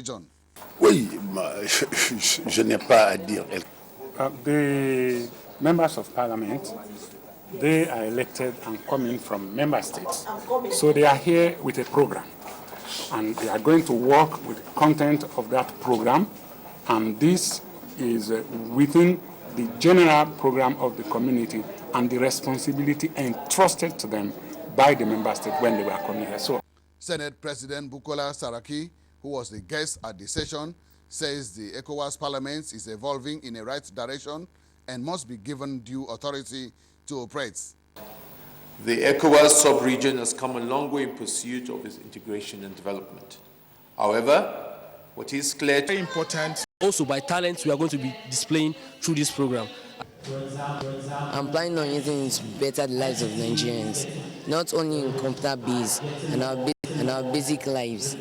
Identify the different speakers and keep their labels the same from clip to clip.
Speaker 1: region.
Speaker 2: Oui, je n'ai pas à dire.
Speaker 3: The members of parliament, they are elected and coming from member states. So they are here with a program. And they are going to work with the content of that program. And this is within the general program of the community and the responsibility entrusted to them by the member state when they were coming here. So,
Speaker 1: Senate President Bukola Saraki, who was the guest at the session, says the ECOWAS Parliament is evolving in a right direction and must be given due authority to operate.
Speaker 4: The ECOWAS sub-region has come a long way in pursuit of its integration and development. However, what is clear...
Speaker 5: Very important.
Speaker 6: Also, by talents we are going to be displaying through this program.
Speaker 7: I'm planning on using it to better the lives of Nigerians, not only in computer base and our basic lives,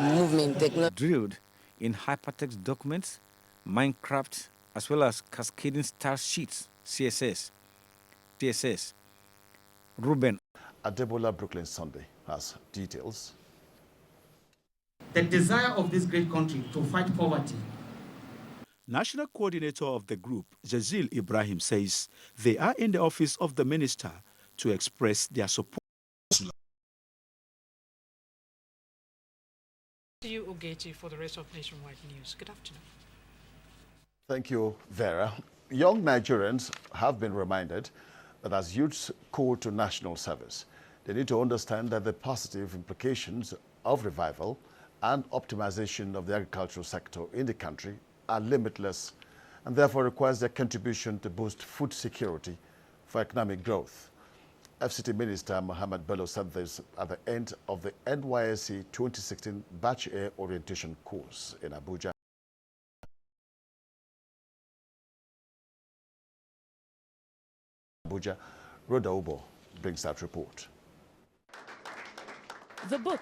Speaker 7: movement, technology.
Speaker 8: Drilled in hypertext documents, Minecraft, as well as cascading style sheets, CSS. Ruben
Speaker 9: Adebola Brooklyn Sunday has details.
Speaker 10: The desire of this great country to fight poverty.
Speaker 11: National coordinator of the group, Jazil Ibrahim, says they are in the office of the minister to express their support.
Speaker 12: To you, Ogechi, for the rest of Nationwide News. Good afternoon.
Speaker 9: Thank you, Vera. Young Nigerians have been reminded that as youths call to national service, they need to understand that the positive implications of revival and optimization of the agricultural sector in the country are limitless and therefore requires their contribution to boost food security for economic growth. FCT Minister Mohammed Bello said this at the end of the NYSC 2016 Batch A Orientation course in Abuja. Rhoda Ubo brings that report.
Speaker 13: The book,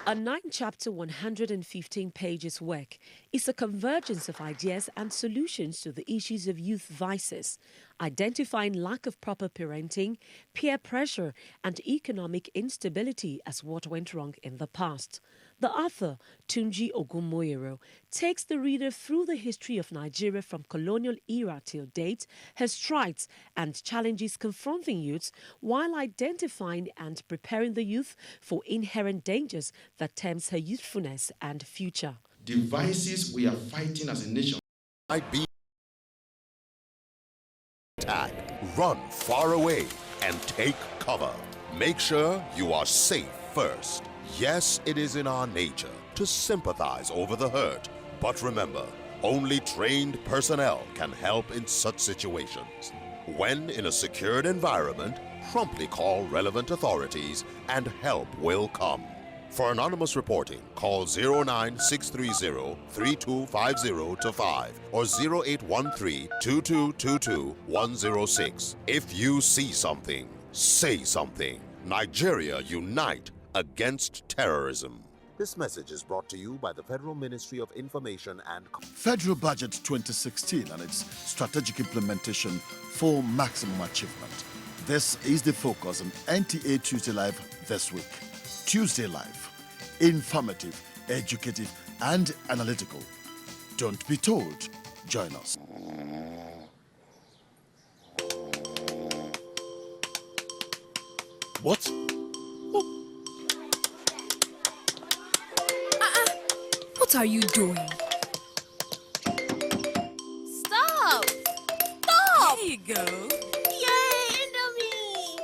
Speaker 13: a 9-chapter, 115 pages work, is a convergence of ideas and solutions to the issues of youth vices, identifying lack of proper parenting, peer pressure, and economic instability as what went wrong in the past. The author, Tunji Ogunmoyero, takes the reader through the history of Nigeria from colonial era till date, her strides and challenges confronting youths, while identifying and preparing the youth for inherent dangers that tempts her youthfulness and future.
Speaker 5: Devices we are fighting as a nation.
Speaker 14: Might be attack. Run far away and take cover. Make sure you are safe first. Yes, it is in our nature to sympathize over the hurt, but remember, only trained personnel can help in such situations. When in a secured environment, promptly call relevant authorities and help will come. For anonymous reporting, call 09630-3250-5 or 0813-2222-106. If you see something, say something. Nigeria unite against terrorism. This message is brought to you by the Federal Ministry of Information and...
Speaker 15: Federal Budget 2016 and its strategic implementation for maximum achievement. This is the focus on NTA Tuesday Live this week. Tuesday Live, informative, educative, and analytical. Don't be told. Join us. What?
Speaker 16: What are you doing?
Speaker 17: Stop! Stop!
Speaker 16: There you go.
Speaker 17: Yay, Indomie!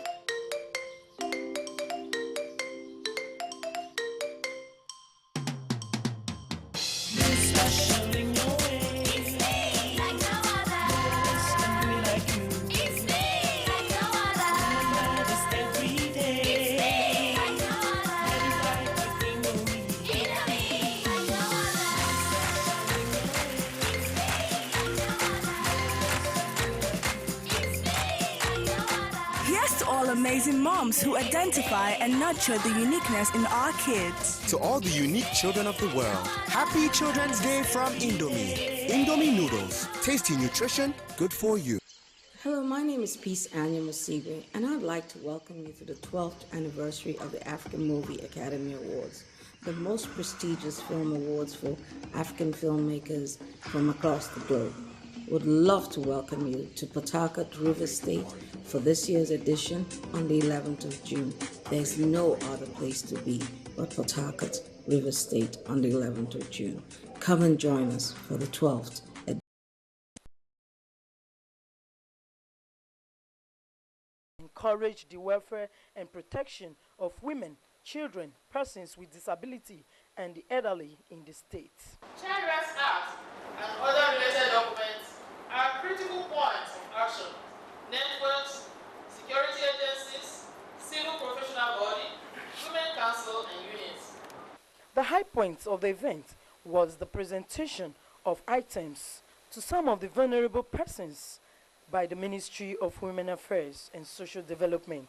Speaker 16: Amazing moms who identify and nurture the uniqueness in our kids.
Speaker 18: To all the unique children of the world, happy Children's Day from Indomie. Indomie noodles, tasty nutrition, good for you.
Speaker 19: Hello, my name is Peace Anya Musibe, and I'd like to welcome you to the 12th anniversary of the African Movie Academy Awards. the most prestigious film awards for African filmmakers from across the globe. Would love to welcome you to Port Harcourt, Rivers State for this year's edition on the 11th of June. There's no other place to be but Port Harcourt, Rivers State on the 11th of June. Come and join us for the 12th edition.
Speaker 20: Encourage the welfare and protection of women, children, persons with disability, and the elderly in the state.
Speaker 21: Child Rights Act and other related documents are critical points of action. Networks, security agencies, civil professional body, women council, and unions.
Speaker 20: The high point of the event was the presentation of items to some of the vulnerable persons by the Ministry of Women Affairs and Social Development.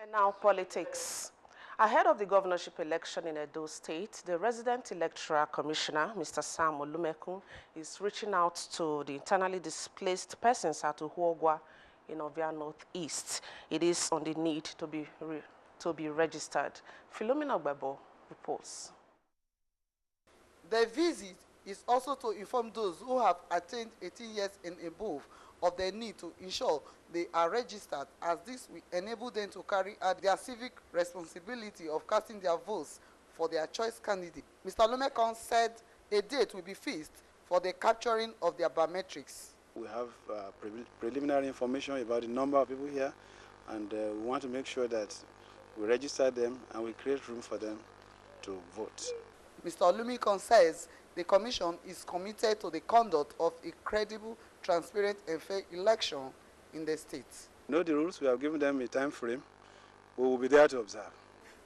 Speaker 22: And now politics. Ahead of the governorship election in Edo State, the resident electoral commissioner, Mr. Sam Olumekun, is reaching out to the internally displaced persons at Uhuogwa in Ovia Northeast. It is on the need to be registered. Philomena Gbebo reports.
Speaker 23: The visit is also to inform those who have attained 18 years and above of their need to ensure they are registered, as this will enable them to carry out their civic responsibility of casting their votes for their choice candidate. Mr. Olumekun said a date will be fixed for the capturing of their biometrics.
Speaker 24: We have preliminary information about the number of people here, and we want to make sure that we register them and we create room for them to vote.
Speaker 23: Mr. Olumekun says the Commission is committed to the conduct of a credible, transparent and fair election in the state.
Speaker 24: Know the rules, we have given them a time frame. We will be there to observe.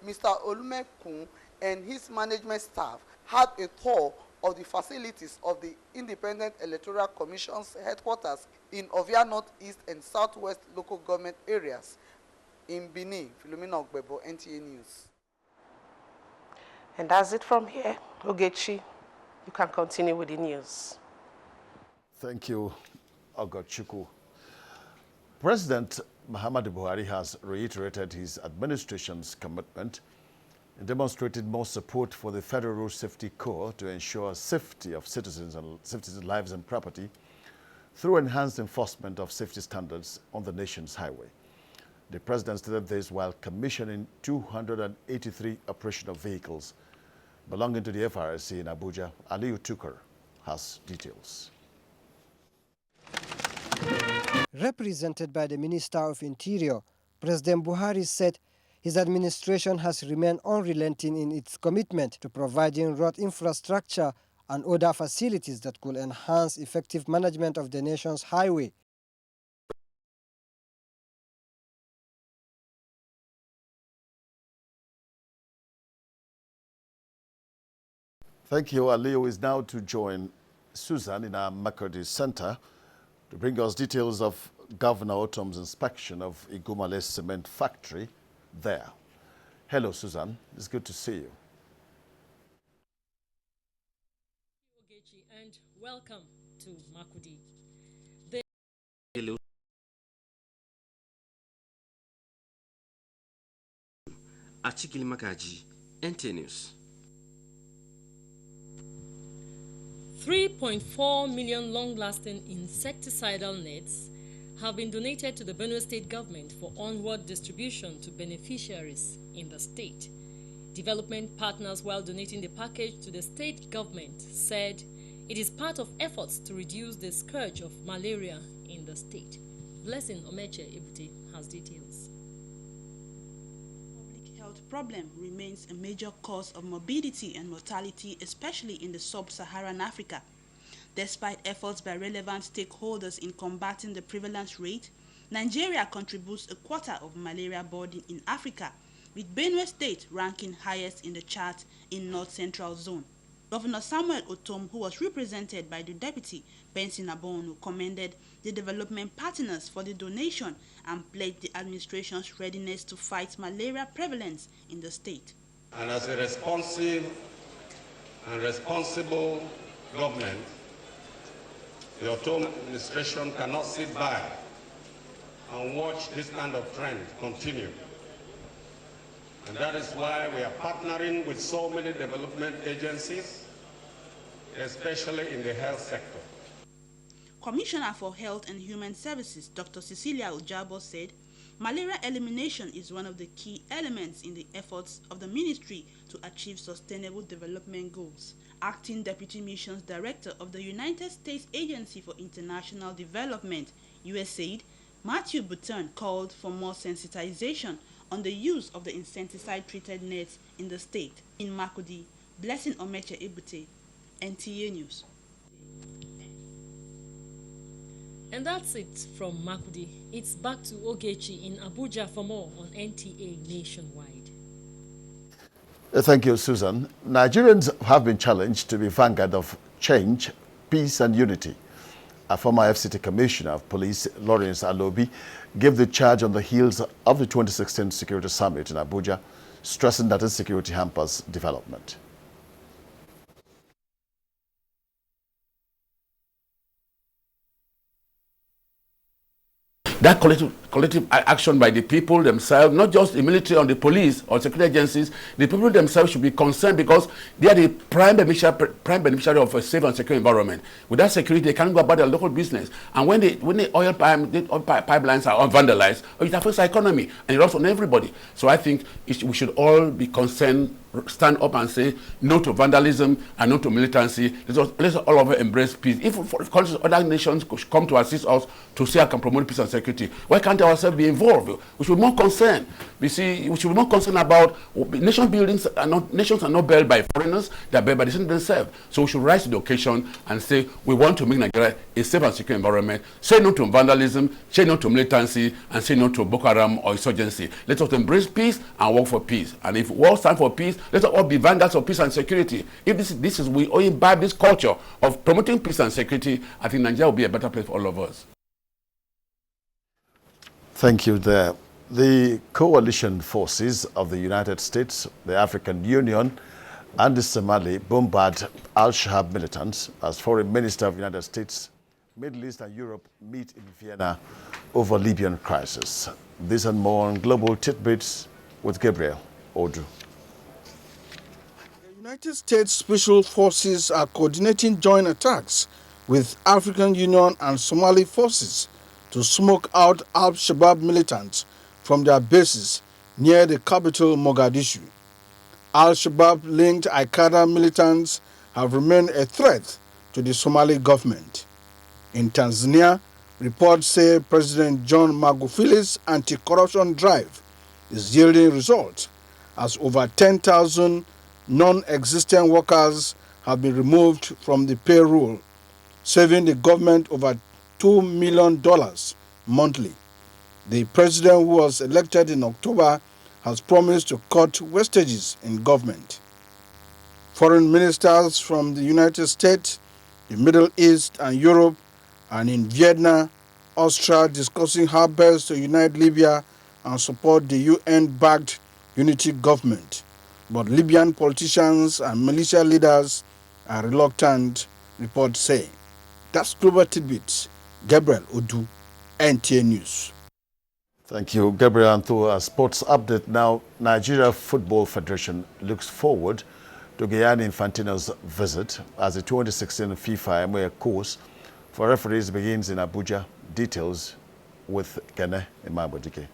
Speaker 23: Mr. Olumekun and his management staff had a tour of the facilities of the Independent Electoral Commission's headquarters in Ovia Northeast and Southwest local government areas. In Benin, Philomena Ogbebo, NTA News.
Speaker 22: And that's it from here. Ogechi, you can continue with the news.
Speaker 9: Thank you, Ogochukwu. President Muhammadu Buhari has reiterated his administration's commitment and demonstrated more support for the Federal Road Safety Corps to ensure safety of citizens' lives and property through enhanced enforcement of safety standards on the nation's highway. The president stated this while commissioning 283 operational vehicles belonging to the FRSC in Abuja. Aliyu Tukur has details.
Speaker 25: Represented by the Minister of Interior, President Buhari said his administration has remained unrelenting in its commitment to providing road infrastructure and other facilities that could enhance effective management of the nation's highway.
Speaker 9: Thank you. Aliyu is now to join Susan in our Makurdi Center to bring us details of Governor Otom's inspection of Igumale cement factory there. Hello, Susan. It's good to see you.
Speaker 26: And welcome to Makurdi.
Speaker 27: Hello. Achikili Makaji, NTA News.
Speaker 26: 3.4 million long-lasting insecticidal nets have been donated to the Benue State government for onward distribution to beneficiaries in the state. Development partners, while donating the package to the state government, said it is part of efforts to reduce the scourge of malaria in the state. Blessing Omeche Ebute has details.
Speaker 28: Public health problem remains a major cause of morbidity and mortality, especially in the sub-Saharan Africa. Despite efforts by relevant stakeholders in combating the prevalence rate, Nigeria contributes a quarter of malaria burden in Africa, with Benue State ranking highest in the chart in North Central Zone. Governor Samuel Otom, who was represented by the Deputy Benson Abonu, commended the development partners for the donation and pledged the administration's readiness to fight malaria prevalence in the state.
Speaker 29: And as a responsive and responsible government, the Otom administration cannot sit by and watch this kind of trend continue. And that is why we are partnering with so many development agencies, especially in the health sector.
Speaker 28: Commissioner for Health and Human Services, Dr. Cecilia Ojabo, said malaria elimination is one of the key elements in the efforts of the ministry to achieve sustainable development goals. Acting Deputy Missions Director of the United States Agency for International Development, USAID, Matthew Button, called for more sensitization on the use of the insecticide-treated nets in the state. In Makudi, Blessing Omeche Ebute, NTA News.
Speaker 26: And that's it from Makudi. It's back to Ogechi in Abuja for more on NTA Nationwide.
Speaker 9: Thank you, Susan. Nigerians have been challenged to be vanguard of change, peace and unity. A former FCT Commissioner of Police, Lawrence Alobi, gave the charge on the heels of the 2016 Security Summit in Abuja, stressing that insecurity hampers development.
Speaker 1: That collective action by the people themselves, not just the military or the police or security agencies, the people themselves should be concerned because they are the prime beneficiary of a safe and secure environment. Without security, they can't go about their local business. And when the oil pipelines are vandalized, it affects the economy and it also on everybody. So I think we should all be concerned, stand up and say no to vandalism and no to militancy. Let's all of us embrace peace. If other nations could come to assist us to see how can promote peace and security, why can't ourselves be involved? We should be more concerned. We should be more concerned about nation buildings. Nations are not built by foreigners; they are built by the citizens themselves. So we should rise to the occasion and say we want to make Nigeria a safe and secure environment. Say no to vandalism, say no to militancy, and say no to Boko Haram or insurgency. Let us embrace peace and work for peace. And if we all stand for peace, let us all be vanguards of peace and security. If we all imbibe this culture of promoting peace and security, I think Nigeria will be a better place for all of us.
Speaker 9: Thank you there. The coalition forces of the United States, the African Union, and the Somali bombard al-Shabaab militants as Foreign Minister of the United States, Middle East and Europe meet in Vienna over Libyan crisis. This and more on Global Tidbits with Gabriel Odu.
Speaker 2: The United States Special Forces are coordinating joint attacks with African Union and Somali forces to smoke out al-Shabaab militants from their bases near the capital Mogadishu. Al-Shabaab-linked Al-Qaeda militants have remained a threat to the Somali government. In Tanzania, reports say President John Magufuli's anti-corruption drive is yielding results as over 10,000 non-existent workers have been removed from the payroll, saving the government over $2 million monthly. The president, who was elected in October, has promised to cut wastages in government. Foreign ministers from the United States, the Middle East and Europe are in Vienna, Austria, discussing how best to unite Libya and support the UN-backed unity government. But Libyan politicians and militia leaders are reluctant, reports say. That's Global Tidbits. Gabriel Odu, NTA News.
Speaker 9: Thank you, Gabriel. And to a sports update now, Nigeria Football Federation looks forward to Gianni Infantino's visit as the 2016 FIFA MOA course for referees begins in Abuja. Details with Kene Imabodike.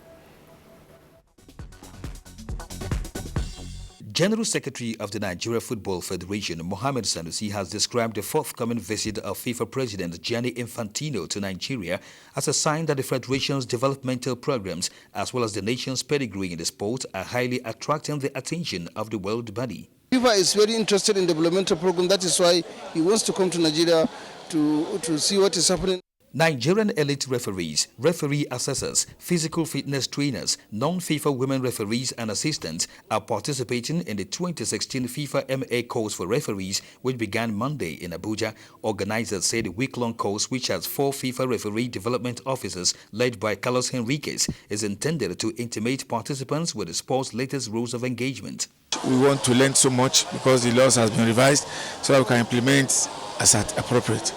Speaker 3: General Secretary of the Nigeria Football Federation, Mohamed Sanusi, has described the forthcoming visit of FIFA President Gianni Infantino to Nigeria as a sign that the Federation's developmental programs, as well as the nation's pedigree in the sport, are highly attracting the attention of the world body.
Speaker 4: FIFA is very interested in developmental program. That is why he wants to come to Nigeria to see what is happening.
Speaker 3: Nigerian elite referees, referee assessors, physical fitness trainers, non-FIFA women referees and assistants are participating in the 2016 FIFA MA course for referees, which began Monday in Abuja. Organizers say the week-long course, which has 4 FIFA referee development officers led by Carlos Henriquez, is intended to intimate participants with the sport's latest rules of engagement.
Speaker 6: We want to learn so much because the laws has been revised so that we can implement as appropriate.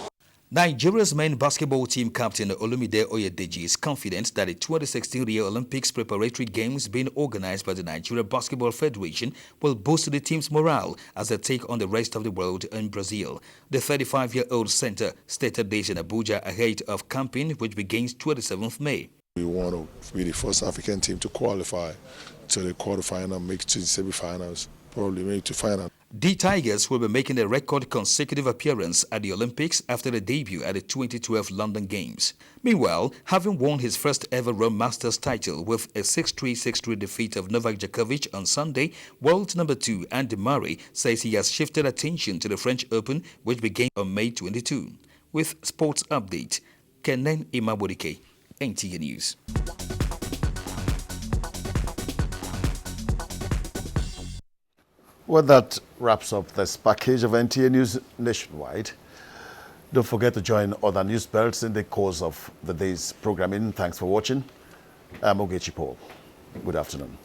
Speaker 3: Nigeria's men basketball team captain Olumide Oyedeji is confident that the 2016 Rio Olympics preparatory games being organized by the Nigeria Basketball Federation will boost the team's morale as they take on the rest of the world in Brazil. The 35-year-old center stated this in Abuja ahead of camping, which begins 27th May.
Speaker 5: We want to be the first African team to qualify to the quarterfinal, make it to the semifinals, probably make it to final.
Speaker 3: The Tigers will be making a record consecutive appearance at the Olympics after the debut at the 2012 London Games. Meanwhile, having won his first ever Rome Masters title with a 6-3, 6-3 defeat of Novak Djokovic on Sunday, world number 2 Andy Murray says he has shifted attention to the French Open, which began on May 22. With Sports Update, Kenan Imabodike, NTA News.
Speaker 9: Well, that wraps up this package of NTA News Nationwide. Don't forget to join other news belts in the course of the day's programming. Thanks for watching. I'm Ogechi Paul. Good afternoon.